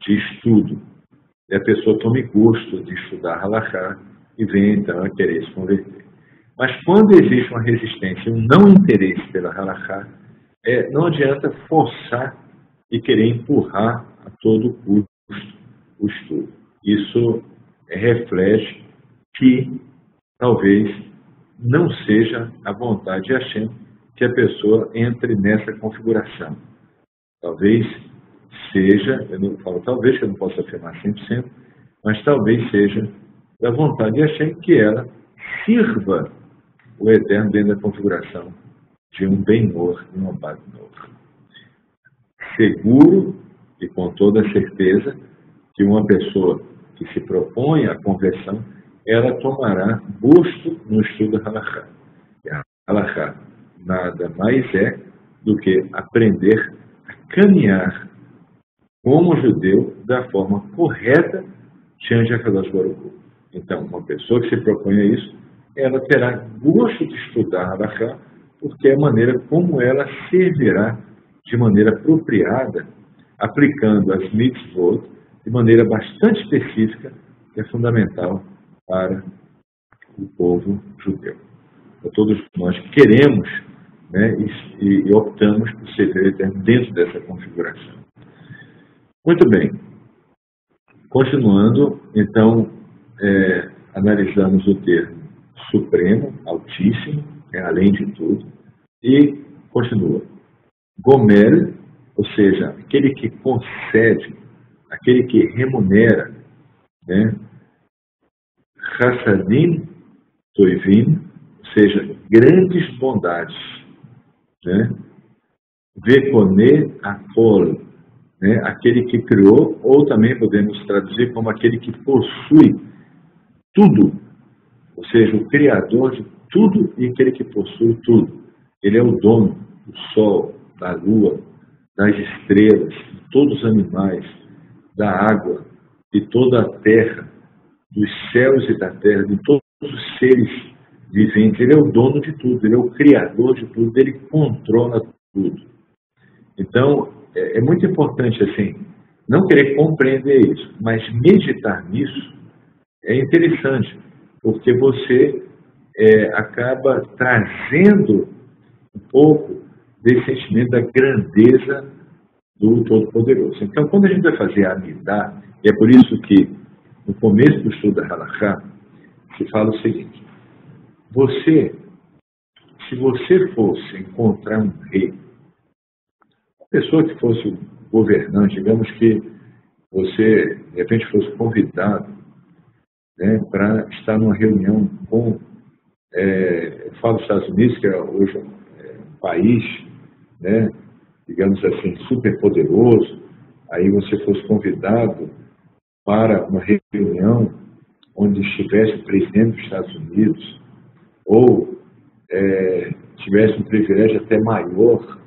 de estudo. E a pessoa tome gosto de estudar halachá e venha então a querer se converter. Mas quando existe uma resistência, um não interesse pela halachá, não adianta forçar e querer empurrar a todo custo o estudo. Isso reflete que talvez não seja a vontade de Hashem que a pessoa entre nessa configuração. Talvez seja, eu não falo talvez, que eu não posso afirmar 100%, mas talvez seja da vontade de Hashem que ela sirva o Eterno dentro da configuração de um Ben-Or e um Bat-Nor. Seguro e com toda certeza que uma pessoa que se propõe à conversão, ela tomará gosto no estudo da Halachá. E a Halachá nada mais é do que aprender a caminhar como judeu da forma correta diante da Kadosh Baruch Hu. Então, uma pessoa que se propõe a isso, ela terá gosto de estudar a Halachá, porque é a maneira como ela servirá de maneira apropriada, aplicando as mitzvot de maneira bastante específica, que é fundamental para o povo judeu. Então, todos nós queremos, né, e optamos por servir o Eterno dentro dessa configuração. Muito bem. Continuando, então, analisamos o termo supremo, altíssimo, além de tudo, e continua. Gomer, ou seja, aquele que concede, aquele que remunera, né? Chassadim toivim, ou seja, grandes bondades, né? Vekone akol, né? Aquele que criou, ou também podemos traduzir como aquele que possui tudo, ou seja, o criador de tudo e aquele que possui tudo. Ele é o dono do sol, da lua, das estrelas, de todos os animais, da água, de toda a terra, dos céus e da terra, de todos os seres viventes. Ele é o dono de tudo, ele é o criador de tudo, ele controla tudo. Então, é muito importante, assim, não querer compreender isso, mas meditar nisso é interessante, porque você acaba trazendo um pouco desse sentimento da grandeza do Todo-Poderoso. Então, quando a gente vai fazer a Amidá, e é por isso que no começo do estudo da Halachá, se fala o seguinte: se você fosse encontrar um rei, uma pessoa que fosse um governante, digamos que você, de repente, fosse convidado, né, para estar numa reunião com, eu falo dos Estados Unidos, que é hoje um país, né, digamos assim, super poderoso, aí você fosse convidado para uma reunião onde estivesse o presidente dos Estados Unidos, ou tivesse um privilégio até maior,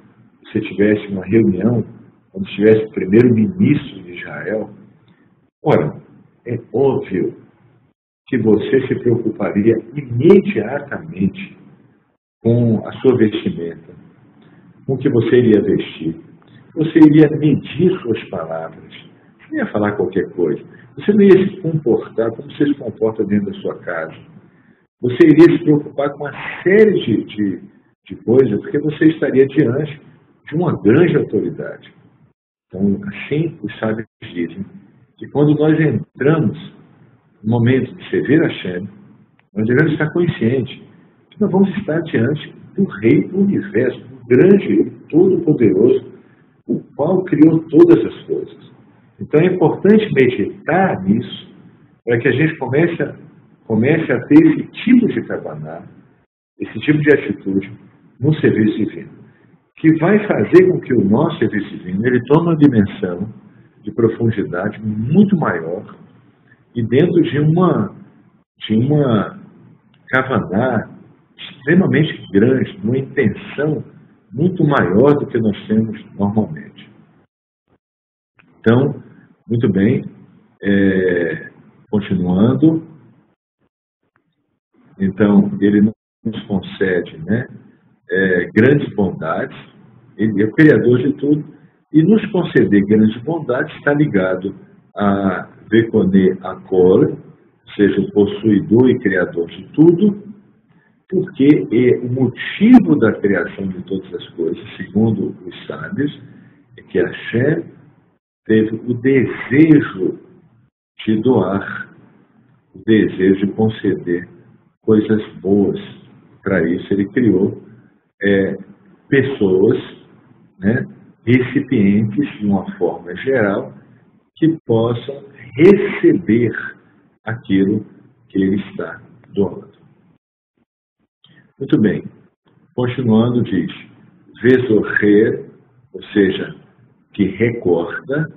se tivesse uma reunião onde estivesse o primeiro-ministro de Israel, ora, é óbvio que você se preocuparia imediatamente com a sua vestimenta, com o que você iria vestir. Você iria medir suas palavras. Você não ia falar qualquer coisa. Você não ia se comportar como você se comporta dentro da sua casa. Você iria se preocupar com uma série de coisas, porque você estaria diante de uma grande autoridade. Então, assim, os sábios dizem que quando nós entramos no momento de servir a Hashem, nós devemos estar conscientes que nós vamos estar diante do Rei do Universo, do grande, todo-poderoso, o qual criou todas as coisas. Então é importante meditar nisso, para que a gente comece a ter esse tipo de trabalhar, esse tipo de atitude no serviço divino, que vai fazer com que o nosso serviço divino ele tome uma dimensão de profundidade muito maior e dentro de uma kavaná extremamente grande, uma intenção muito maior do que nós temos normalmente. Então, muito bem, continuando, então ele nos concede, né, grandes bondades, ele é o Criador de tudo, e nos conceder grandes bondades está ligado a Vekone Akol, ou seja, o possuidor e criador de tudo, porque o motivo da criação de todas as coisas, segundo os sábios, é que Hashem teve o desejo de doar, o desejo de conceder coisas boas. Para isso ele criou pessoas, né, recipientes de uma forma geral, que possam receber aquilo que ele está doando. Muito bem. Continuando, diz, Vesorrer, ou seja, que recorda,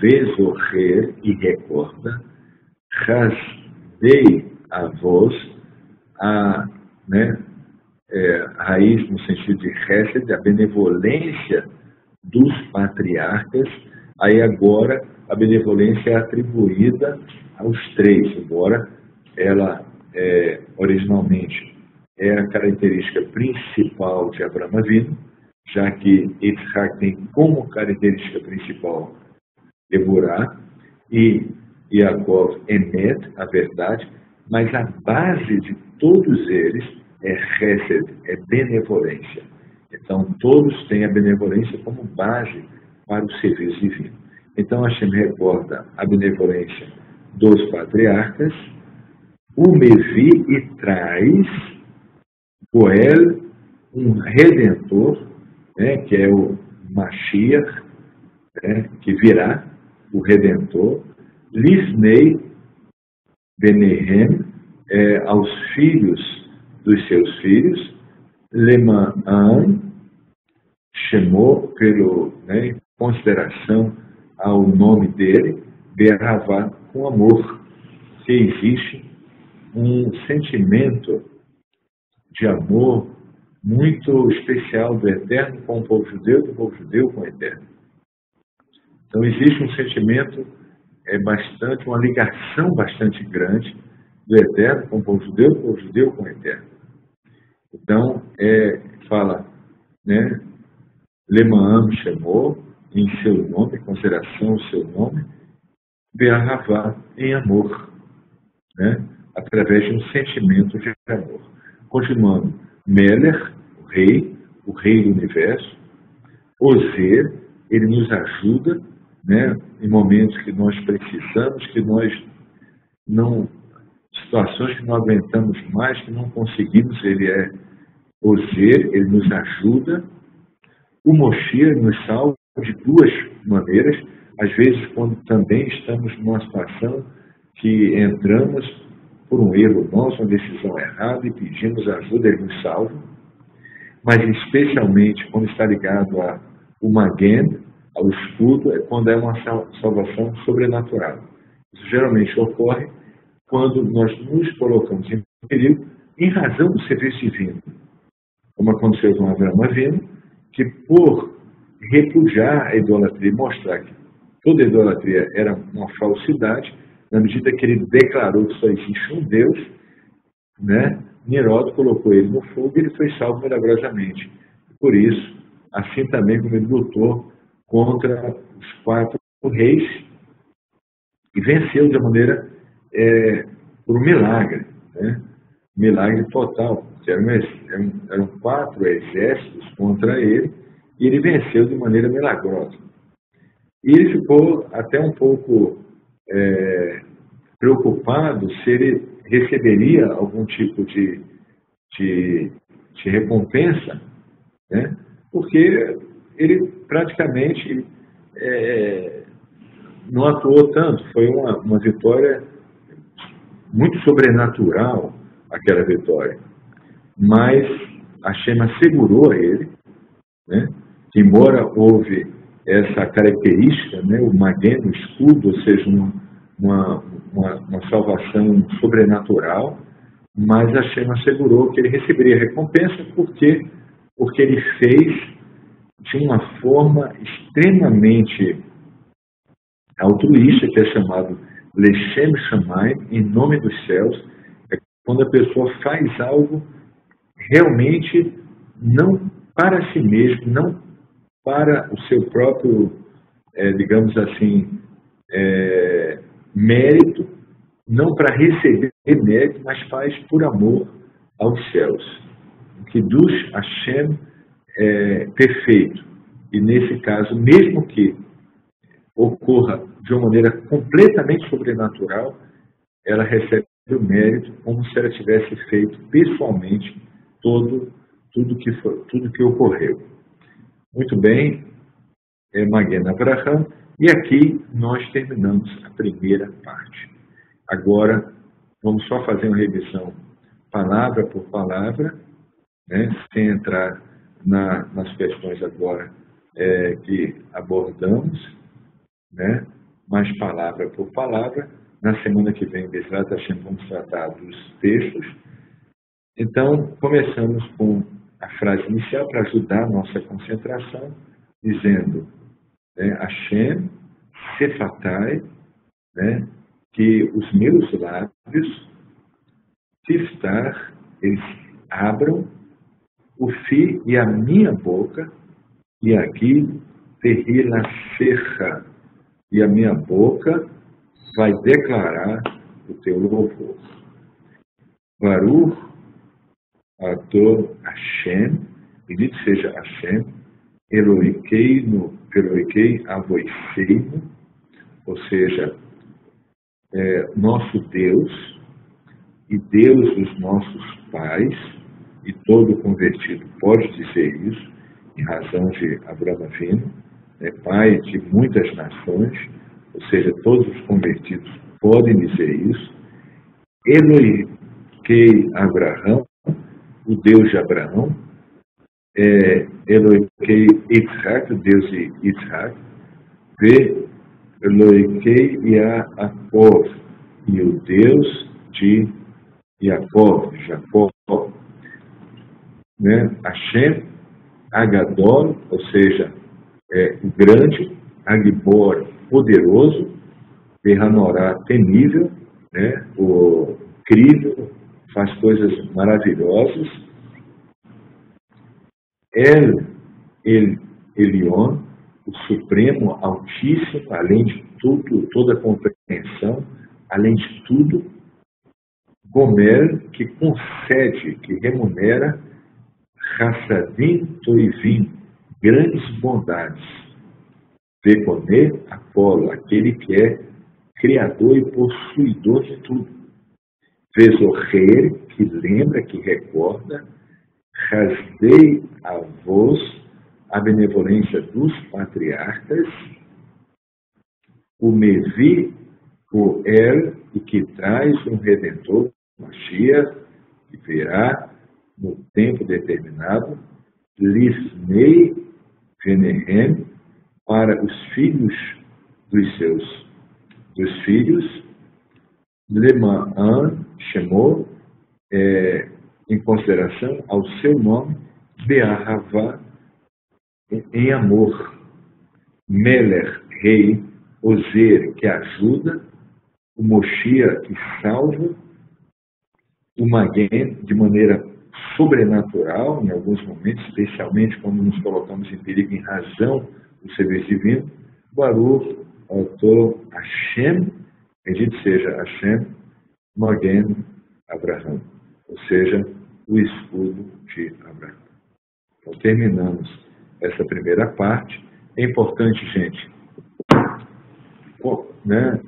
Vesorrer e recorda, Rasdei avós, né, raiz no sentido de Hesed, a benevolência dos patriarcas. Aí agora a benevolência é atribuída aos três, embora ela originalmente é a característica principal de Abraão Avinu, já que Yitzhak tem como característica principal Evorá e Yaakov Emet, a verdade, mas a base de todos eles é Hesed, é benevolência. Então, todos têm a benevolência como base para o serviço divino. Então, Hashem recorda a benevolência dos patriarcas, o Mevi e traz Goel, um redentor, né, que é o Mashiach, né, que virá, o redentor, Lisnei Benehem, aos filhos dos seus filhos, Lemaan, chamou pelo, né, consideração ao nome dele, Be'ahavá, com amor, que existe um sentimento de amor muito especial do Eterno com o povo judeu, do povo judeu com o Eterno. Então existe um sentimento uma ligação bastante grande do Eterno com o povo judeu com o Eterno. Então, fala, né, Lemaan chamou em seu nome, em consideração o seu nome, Be'ahavá, em amor, né, através de um sentimento de amor. Continuando, Meler, o rei do universo, Ozer, ele nos ajuda, né, em momentos que nós precisamos, que nós não, situações que não aguentamos mais, que não conseguimos, ele é Ozer, ele nos ajuda. O Moshiach nos salva de duas maneiras, às vezes quando também estamos numa situação que entramos por um erro nosso, uma decisão errada e pedimos ajuda, ele nos salva, mas especialmente quando está ligado ao Magen, ao escudo, é quando é uma salvação sobrenatural. Isso geralmente ocorre quando nós nos colocamos em perigo em razão do serviço divino, como aconteceu com Abraão Avinu, que por repudiar a idolatria e mostrar que toda idolatria era uma falsidade, na medida que ele declarou que só existe um Deus, né, Nimrod colocou ele no fogo e ele foi salvo milagrosamente. Por isso, assim também como ele lutou contra os 4 reis e venceu de uma maneira por um milagre, né? Milagre total. Eram 4 exércitos contra ele e ele venceu de maneira milagrosa. E ele ficou até um pouco preocupado se ele receberia algum tipo de recompensa, né? Porque ele praticamente não atuou tanto. Foi uma vitória muito sobrenatural, aquela vitória. Mas Hashem assegurou a ele, né, que embora houve essa característica, né, o Magen, o escudo, ou seja, uma salvação sobrenatural, mas Hashem assegurou que ele receberia recompensa porque ele fez de uma forma extremamente altruísta, que é chamado Leshem Shamayim, em nome dos céus, é quando a pessoa faz algo realmente não para si mesmo, não para o seu próprio, digamos assim, mérito, não para receber mérito, mas faz por amor aos céus. O que Kiddush Hashem é perfeito. E nesse caso, mesmo que ocorra de uma maneira completamente sobrenatural, ela recebe o mérito como se ela tivesse feito pessoalmente tudo que ocorreu. Muito bem, Magen Avraham, e aqui nós terminamos a primeira parte. Agora, vamos só fazer uma revisão palavra por palavra, né, sem entrar nas questões agora que abordamos, né, mas palavra por palavra. Na semana que vem, Bezerra Hashem, vamos tratar dos textos. Então, começamos com a frase inicial para ajudar a nossa concentração, dizendo, Hashem, Sefatai, né, que os meus lábios, Tiftar, eles abram o fi e a minha boca, e aqui, Tehila Serra, e a minha boca vai declarar o teu louvor. Baruch Ador Hashem, bendito seja Hashem, Elohikei Avoiseinu, ou seja, nosso Deus e Deus dos nossos pais, e todo convertido pode dizer isso, em razão de Abraão Avinu, pai de muitas nações, ou seja, todos os convertidos podem dizer isso. Elohikei Abraão, o Deus de Abraão, Elohikei Yitzhak, o Deus de Yitzhak, Elohikei Yaakov, e o Deus de Jacó, né? Hashem Agadol, ou seja, o grande, Agibor, poderoso, Behanorá, temível, né? O incrível, faz coisas maravilhosas. Elion, o Supremo, Altíssimo, além de tudo, toda compreensão, além de tudo. Gomer, que concede, que remunera, Hassadim Toivim, grandes bondades. Veconer, Apolo, aquele que é criador e possuidor de tudo. Vesorrer, que lembra, que recorda, Hasdei Avos, a benevolência dos patriarcas, o Mevi, o e que traz um Redentor, Mashiach, que virá no tempo determinado, Lisnei Venehem, para os filhos dos filhos, Lemaan chamou, em consideração ao seu nome, Be'ahavá, em amor, Meler, rei, Ozer, que ajuda, o Moshiach, que salva, o Magen, de maneira sobrenatural, em alguns momentos, especialmente quando nos colocamos em perigo em razão do serviço divino, Baruch Ador Hashem, bendito seja Hashem, Magen Abraham, ou seja, o escudo de Abraão. Então, terminamos essa primeira parte. É importante, gente, né,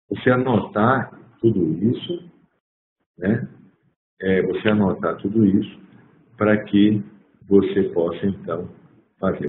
você anotar tudo isso, né? Você anotar tudo isso para que você possa, então, fazer.